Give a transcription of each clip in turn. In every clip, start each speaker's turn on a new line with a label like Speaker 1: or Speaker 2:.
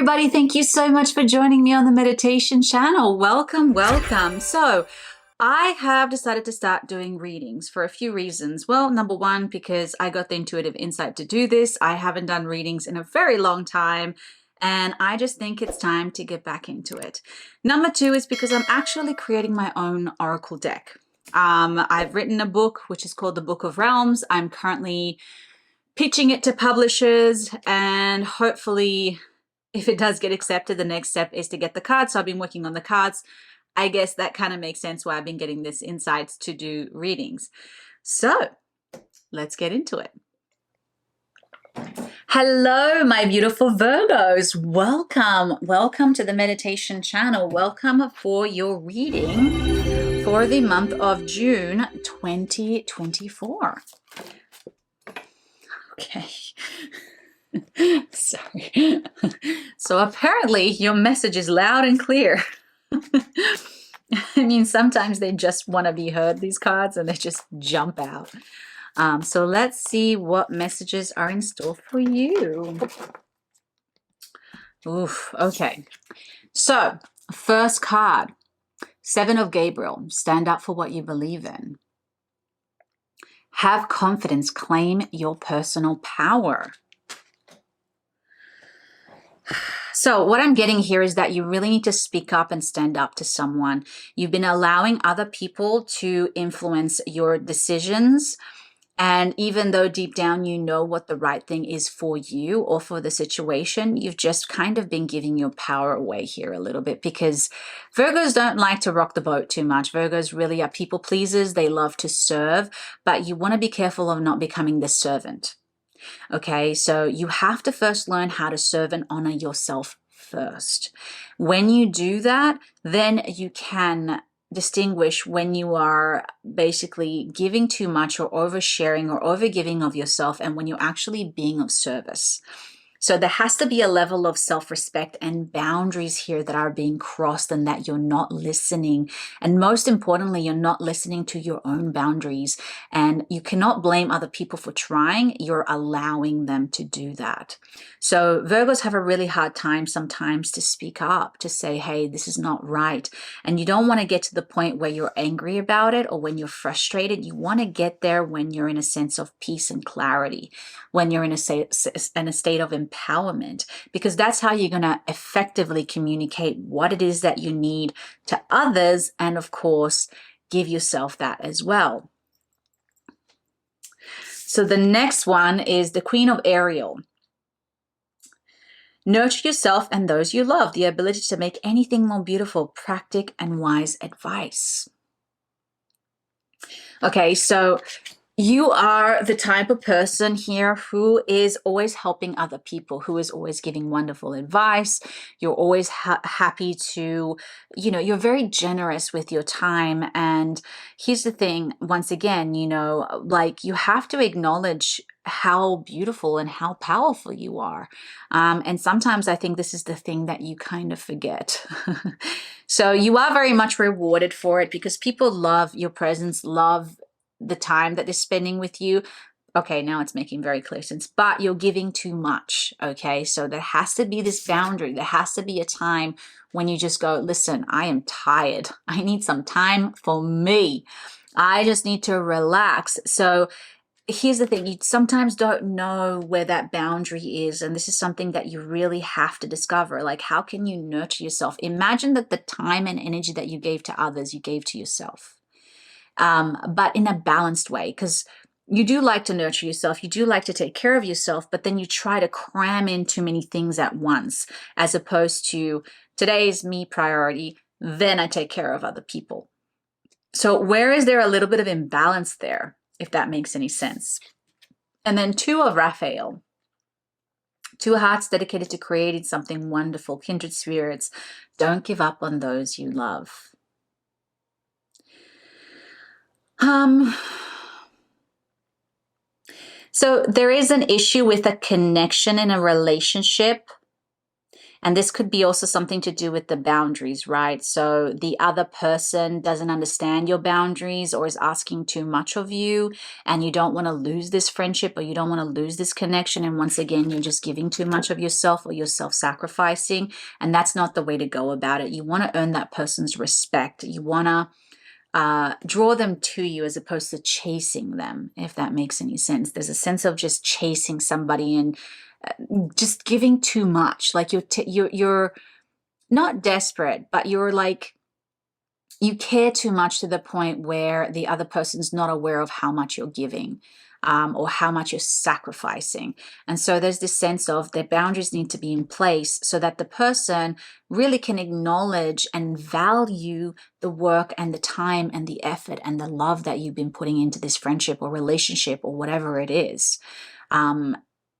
Speaker 1: everybody. Thank you so much for joining me on the meditation channel. Welcome, welcome. So I have decided to start doing readings for a few reasons. Well, number one, because I got the intuitive insight to do this. I haven't done readings in a very long time, and I just think it's time to get back into it. Number two is because I'm actually creating my own oracle deck. I've written a book, which is called The Book of Realms. I'm currently pitching it to publishers, and hopefully if it does get accepted, the next step is to get the cards. So I've been working on the cards. I guess that kind of makes sense why I've been getting this insights to do readings. So let's get into it. Hello, my beautiful Virgos. Welcome. Welcome to the meditation channel. Welcome for your reading for the month of June 2024. Okay. Sorry. So apparently your message is loud and clear. I mean, sometimes they just want to be heard, these cards, and they just jump out. So let's see what messages are in store for you. Oof, okay. So first card, Seven of Gabriel. Stand up for what you believe in. Have confidence. Claim your personal power. So what I'm getting here is that you really need to speak up and stand up to someone. You've been allowing other people to influence your decisions. And even though deep down you know what the right thing is for you or for the situation, you've just kind of been giving your power away here a little bit, because Virgos don't like to rock the boat too much. Virgos really are people pleasers. They love to serve, but you want to be careful of not becoming the servant. Okay, so you have to first learn how to serve and honor yourself first. When you do that, then you can distinguish when you are basically giving too much or oversharing or overgiving of yourself, and when you're actually being of service. So there has to be a level of self-respect and boundaries here that are being crossed, and that you're not listening. And most importantly, you're not listening to your own boundaries. And you cannot blame other people for trying. You're allowing them to do that. So Virgos have a really hard time sometimes to speak up, to say, hey, this is not right. And you don't want to get to the point where you're angry about it or when you're frustrated. You want to get there when you're in a sense of peace and clarity, when you're in a state of empowerment, because that's how you're going to effectively communicate what it is that you need to others, and of course give yourself that as well. So the next one is the Queen of Ariel. Nurture yourself and those you love. The ability to make anything more beautiful. Practical and wise advice. Okay, so you are the type of person here who is always helping other people, who is always giving wonderful advice. You're always happy to, you're very generous with your time. And here's the thing, once again, like you have to acknowledge how beautiful and how powerful you are. And sometimes I think this is the thing that you kind of forget. So you are very much rewarded for it, because people love your presence, love the time that they're spending with you. Okay, now it's making very clear sense, but you're giving too much. Okay, so there has to be this boundary. There has to be a time when you just go, listen, I am tired. I need some time for me. I just need to relax. So here's the thing, you sometimes don't know where that boundary is, and this is something that you really have to discover. Like, how can you nurture yourself? Imagine that the time and energy that you gave to others, you gave to yourself. But in a balanced way, because you do like to nurture yourself, you do like to take care of yourself, but then you try to cram in too many things at once, as opposed to today is me priority, then I take care of other people. So where is there a little bit of imbalance there, if that makes any sense? And then Two of Raphael. Two hearts dedicated to creating something wonderful, kindred spirits. Don't give up on those you love. So there is an issue with a connection in a relationship, And this could be also something to do with the boundaries, right? So the other person doesn't understand your boundaries or is asking too much of you, and you don't want to lose this friendship or you don't want to lose this connection. And once again, you're just giving too much of yourself or you're self-sacrificing. And that's not the way to go about it. You want to earn that person's respect. You want to draw them to you as opposed to chasing them, if that makes any sense. There's a sense of just chasing somebody and just giving too much. Like you're not desperate, but you're like, you care too much to the point where the other person's not aware of how much you're giving, or how much you're sacrificing. And so there's this sense of their boundaries need to be in place so that the person really can acknowledge and value the work and the time and the effort and the love that you've been putting into this friendship or relationship or whatever it is.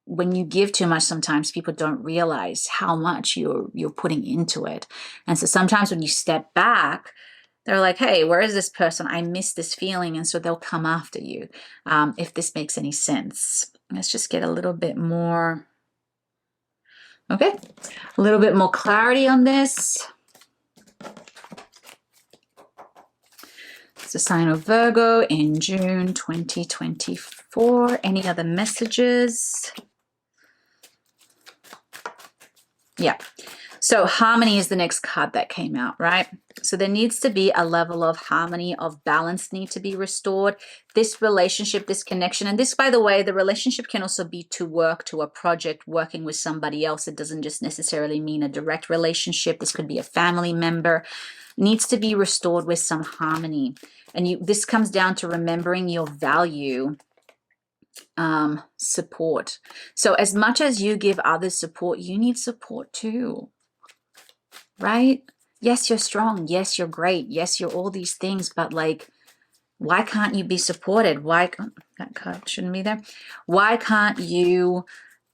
Speaker 1: When you give too much, sometimes people don't realize how much you're putting into it. And so sometimes when you step back, they're like, hey, where is this person? I miss this feeling. And so they'll come after you, if this makes any sense. Let's just get a little bit more, okay, a little bit more clarity on this. It's a sign of Virgo in June 2024. Any other messages? Yeah. So harmony is the next card that came out, right? So there needs to be a level of harmony, of balance need to be restored. This relationship, this connection, and this, by the way, the relationship can also be to work, to a project, working with somebody else. It doesn't just necessarily mean a direct relationship. This could be a family member. Needs to be restored with some harmony. And this comes down to remembering your value. Support. So as much as you give others support, you need support too, right? Yes, you're strong. Yes, you're great. Yes, you're all these things, but like, why can't you be supported? Why, that card shouldn't be there. Why can't you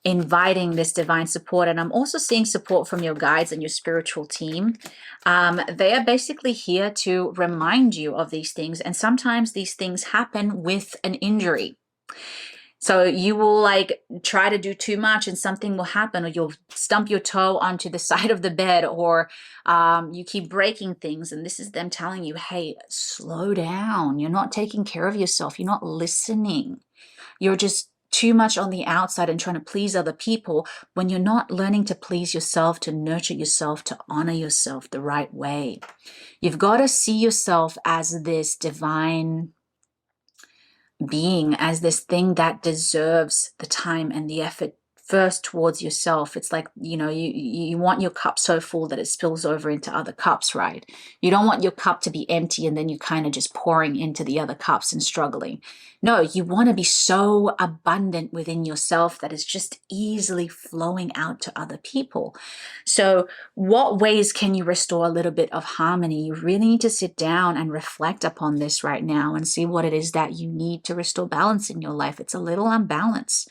Speaker 1: inviting this divine support? And I'm also seeing support from your guides and your spiritual team. They are basically here to remind you of these things. And sometimes these things happen with an injury. So you will like try to do too much and something will happen, or you'll stump your toe onto the side of the bed, or you keep breaking things. And this is them telling you, hey, slow down. You're not taking care of yourself. You're not listening. You're just too much on the outside and trying to please other people when you're not learning to please yourself, to nurture yourself, to honor yourself the right way. You've got to see yourself as this divine being, as this thing that deserves the time and the effort first towards yourself. It's like, you want your cup so full that it spills over into other cups, right? You don't want your cup to be empty and then you kind of just pouring into the other cups and struggling. No, you want to be so abundant within yourself that it's just easily flowing out to other people. So what ways can you restore a little bit of harmony? You really need to sit down and reflect upon this right now and see what it is that you need to restore balance in your life. It's a little unbalanced.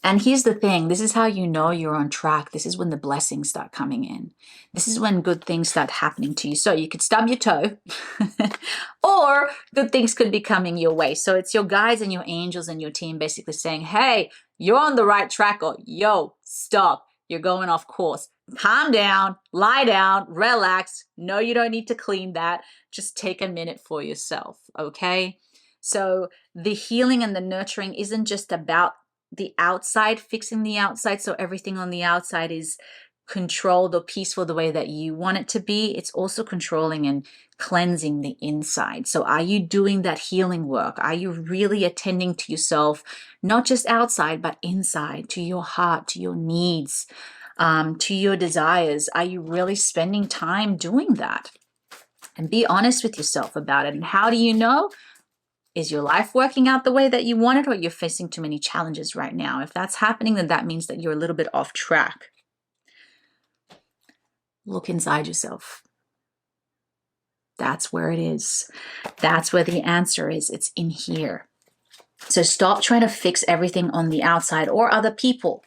Speaker 1: And here's the thing, this is how you know you're on track. This is when the blessings start coming in. This is when good things start happening to you. So you could stub your toe or good things could be coming your way. So it's your guides and your angels and your team basically saying, hey, you're on the right track, or yo, stop, you're going off course. Calm down, lie down, relax. No, you don't need to clean that. Just take a minute for yourself, okay? So the healing and the nurturing isn't just about the outside, fixing the outside so everything on the outside is controlled or peaceful the way that you want it to be. It's also controlling and cleansing the inside. So are you doing that healing work? Are you really attending to yourself, not just outside, but inside, to your heart, to your needs, to your desires? Are you really spending time doing that? And be honest with yourself about it. And how do you know? Is your life working out the way that you want it, or you're facing too many challenges right now? If that's happening, then that means that you're a little bit off track. Look inside yourself. That's where it is. That's where the answer is. It's in here. So stop trying to fix everything on the outside or other people.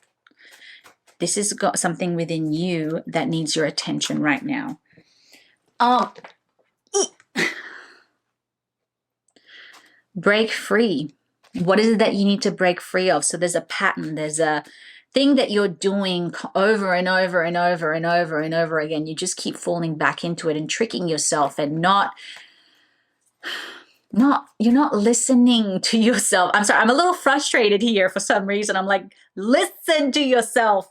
Speaker 1: This has got something within you that needs your attention right now. Break free. What is it that you need to break free of? So there's a pattern, there's a thing that you're doing over and over and over and over and over again, you just keep falling back into it and tricking yourself and you're not listening to yourself. I'm sorry, I'm a little frustrated here for some reason. I'm like, listen to yourself.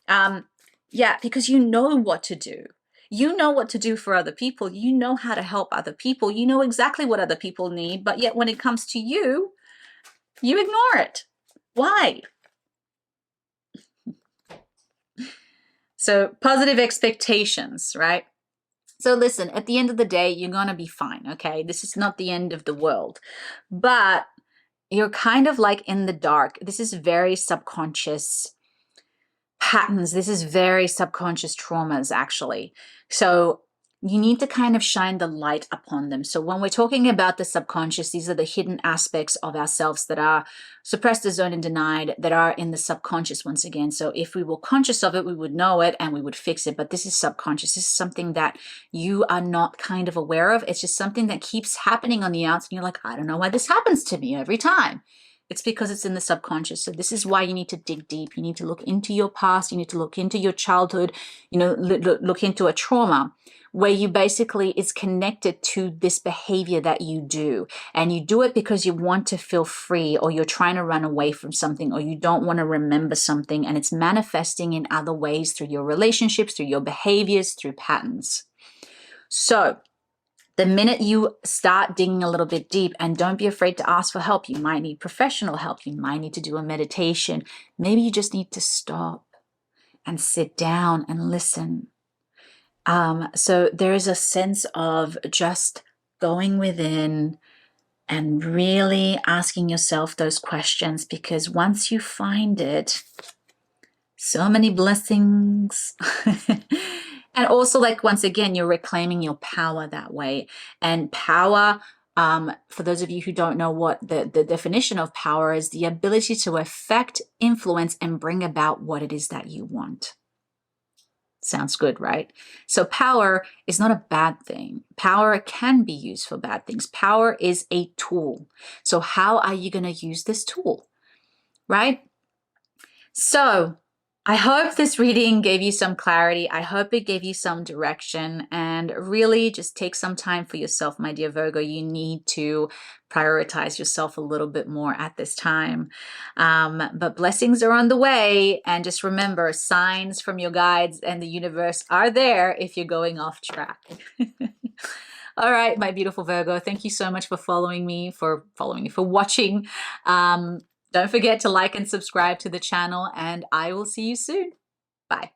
Speaker 1: Yeah, because you know what to do. You know what to do for other people. You know how to help other people. You know exactly what other people need, but yet when it comes to you, you ignore it. Why? So positive expectations, right? So listen, at the end of the day, you're going to be fine, okay? This is not the end of the world. But you're kind of like in the dark. This is very subconscious patterns. This is very subconscious traumas, actually. So you need to kind of shine the light upon them. So when we're talking about the subconscious, these are the hidden aspects of ourselves that are suppressed, disowned, and denied, that are in the subconscious once again. So if we were conscious of it, we would know it and we would fix it. But this is subconscious. This is something that you are not kind of aware of. It's just something that keeps happening on the outside. And you're like, I don't know why this happens to me every time. It's because it's in the subconscious. So this is why you need to dig deep. You need to look into your past. You need to look into your childhood, look into a trauma where you basically is connected to this behavior that you do. And you do it because you want to feel free, or you're trying to run away from something, or you don't want to remember something. And it's manifesting in other ways through your relationships, through your behaviors, through patterns. So the minute you start digging a little bit deep, and don't be afraid to ask for help. You might need professional help. You might need to do a meditation. Maybe you just need to stop and sit down and listen. So there is a sense of just going within and really asking yourself those questions, because once you find it, so many blessings. And also, like, once again, you're reclaiming your power that way. And power, for those of you who don't know what the definition of power is, the ability to affect, influence, and bring about what it is that you want. Sounds good, right? So power is not a bad thing. Power can be used for bad things. Power is a tool. So how are you going to use this tool, right? So I hope this reading gave you some clarity. I hope it gave you some direction, and really just take some time for yourself, my dear Virgo. You need to prioritize yourself a little bit more at this time. But blessings are on the way. And just remember, signs from your guides and the universe are there if you're going off track. All right, my beautiful Virgo, thank you so much for following me, for watching. Don't forget to like and subscribe to the channel, and I will see you soon. Bye.